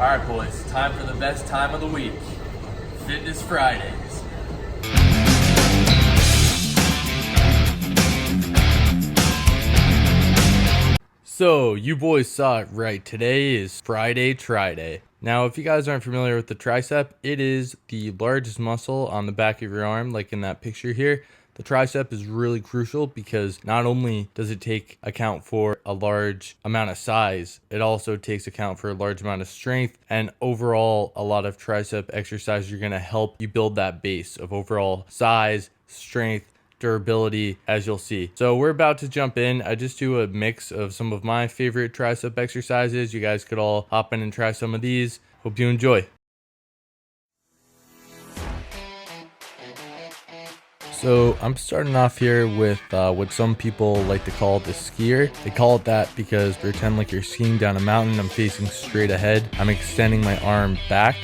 Alright boys, time for the best time of the week. Fitness Fridays. So, you boys saw it right. Today is Friday Tri-Day. Now, if you guys aren't familiar with the tricep, it is the largest muscle on the back of your arm, like in that picture here. The tricep is really crucial because not only does it take account for a large amount of size, it also takes account for a large amount of strength, and overall a lot of tricep exercises are going to help you build that base of overall size, strength, durability, as you'll see. So we're about to jump in. I just do a mix of some of my favorite tricep exercises. You guys could all hop in and try some of these. Hope you enjoy. So I'm starting off here with what some people like to call the skier. They call it that because pretend like you're skiing down a mountain. I'm facing straight ahead. I'm extending my arm back.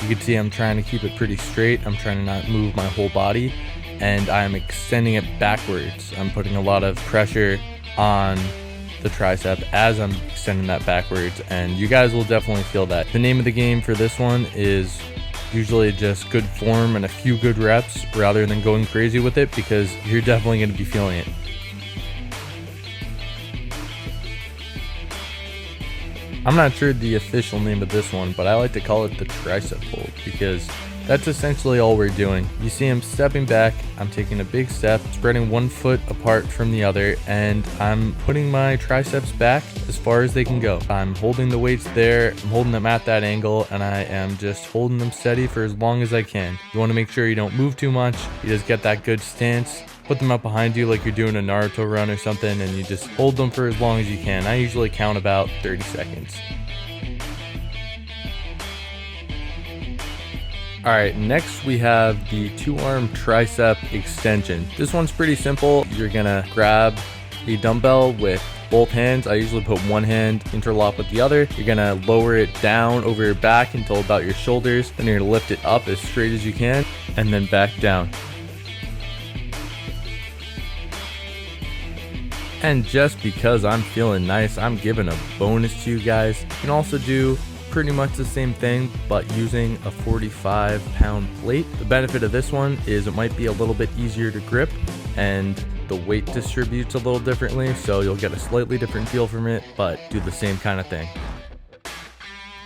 You can see I'm trying to keep it pretty straight. I'm trying to not move my whole body, and I'm extending it backwards. I'm putting a lot of pressure on the tricep as I'm extending that backwards, and you guys will definitely feel that. The name of the game for this one is usually just good form and a few good reps rather than going crazy with it, because you're definitely going to be feeling it. I'm not sure the official name of this one, but I like to call it the tricep hold because that's essentially all we're doing. You see I'm stepping back, I'm taking a big step, spreading one foot apart from the other, and I'm putting my triceps back as far as they can go. I'm holding the weights there, I'm holding them at that angle, and I am just holding them steady for as long as I can. You want to make sure you don't move too much, you just get that good stance. Put them up behind you like you're doing a Naruto run or something, and you just hold them for as long as you can. I usually count about 30 seconds. Alright, next we have the two-arm tricep extension. This one's pretty simple. You're gonna grab a dumbbell with both hands. I usually put one hand interlock with the other. You're gonna lower it down over your back until about your shoulders. Then you're gonna lift it up as straight as you can and then back down. And just because I'm feeling nice, I'm giving a bonus to you guys. You can also do pretty much the same thing, but using a 45-pound plate. The benefit of this one is it might be a little bit easier to grip, and the weight distributes a little differently, so you'll get a slightly different feel from it, but do the same kind of thing.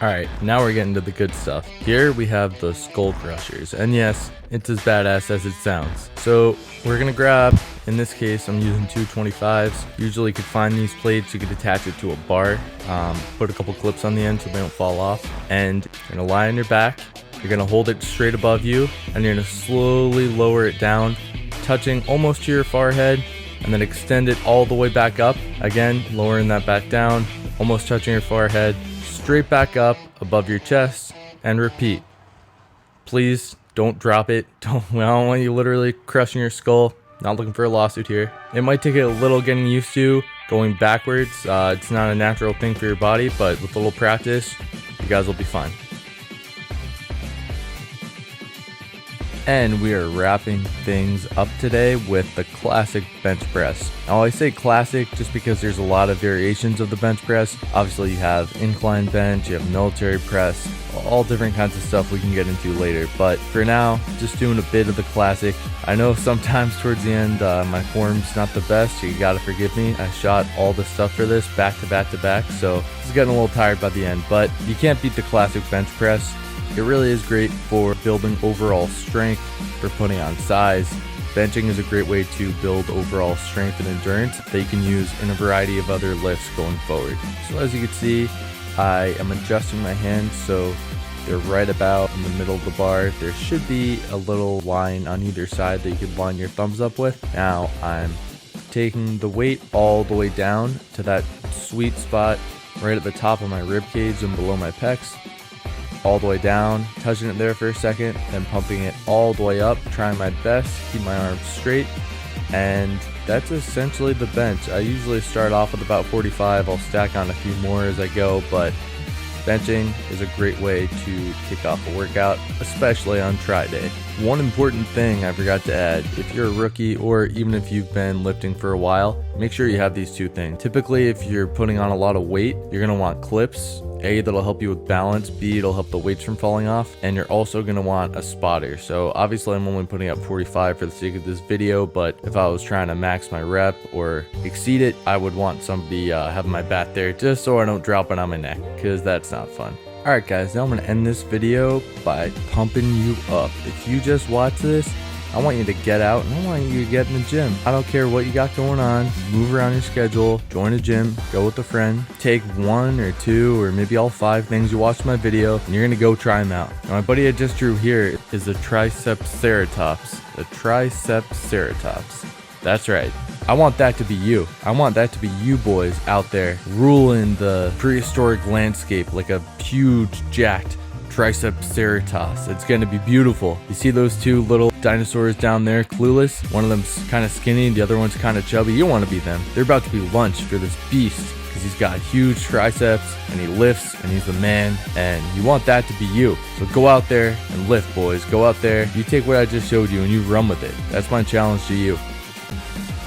Alright, now we're getting to the good stuff. Here we have the skull crushers, and yes, it's as badass as it sounds. So we're gonna grab, in this case I'm using 225s. Usually you could find these plates, you could attach it to a bar, put a couple clips on the end so they don't fall off, and you're gonna lie on your back, you're gonna hold it straight above you, and you're gonna slowly lower it down, touching almost to your forehead, and then extend it all the way back up. Again, lowering that back down, almost touching your forehead, straight back up above your chest, and repeat. Please don't drop it. I don't want you literally crushing your skull. Not looking for a lawsuit here. It might take a little getting used to going backwards. It's not a natural thing for your body, but with a little practice, you guys will be fine. And we are wrapping things up today with the classic bench press. Now I say classic just because there's a lot of variations of the bench press. Obviously you have incline bench, you have military press, all different kinds of stuff we can get into later. But for now, just doing a bit of the classic. I know sometimes towards the end my form's not the best, so you gotta forgive me. I shot all the stuff for this back to back to back, so it's getting a little tired by the end. But you can't beat the classic bench press. It really is great for building overall strength, for putting on size. Benching is a great way to build overall strength and endurance that you can use in a variety of other lifts going forward. So as you can see, I am adjusting my hands so they're right about in the middle of the bar. There should be a little line on either side that you could line your thumbs up with. Now I'm taking the weight all the way down to that sweet spot right at the top of my rib cage and below my pecs. All the way down, touching it there for a second, then pumping it all the way up, trying my best to keep my arms straight, and that's essentially the bench. I usually start off with about 45, I'll stack on a few more as I go, but benching is a great way to kick off a workout, especially on try day. One important thing I forgot to add, if you're a rookie or even if you've been lifting for a while, make sure you have these two things. Typically, if you're putting on a lot of weight, you're gonna want clips. A, that'll help you with balance. B, it'll help the weights from falling off. And you're also gonna want a spotter. So obviously I'm only putting up 45 for the sake of this video, but if I was trying to max my rep or exceed it, I would want somebody having my bat there just so I don't drop it on my neck, because that's not fun. Alright guys, now I'm gonna end this video by pumping you up. If you just watch this, I want you to get out and I want you to get in the gym. I don't care what you got going on. Move around your schedule, join a gym, go with a friend, take 1 or 2 or maybe all 5 things you watched my video and you're gonna go try them out. Now my buddy I just drew here is the Triceps. The Triceps. That's right. I want that to be you. I want that to be you boys out there ruling the prehistoric landscape like a huge jacked Triceps. It's gonna be beautiful. You see those two little dinosaurs down there, clueless? One of them's kind of skinny, the other one's kind of chubby. You don't want to be them. They're about to be lunch for this beast because he's got huge triceps and he lifts and he's the man, and you want that to be you. So go out there and lift, boys. Go out there. You take what I just showed you and you run with it. That's my challenge to you.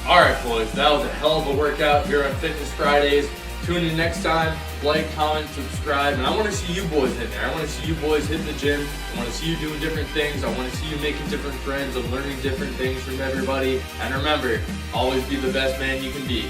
Alright boys, that was a hell of a workout here on Fitness Fridays. Tune in next time, like, comment, subscribe, and I want to see you boys in there. I want to see you boys hitting the gym. I want to see you doing different things. I want to see you making different friends and learning different things from everybody. And remember, always be the best man you can be.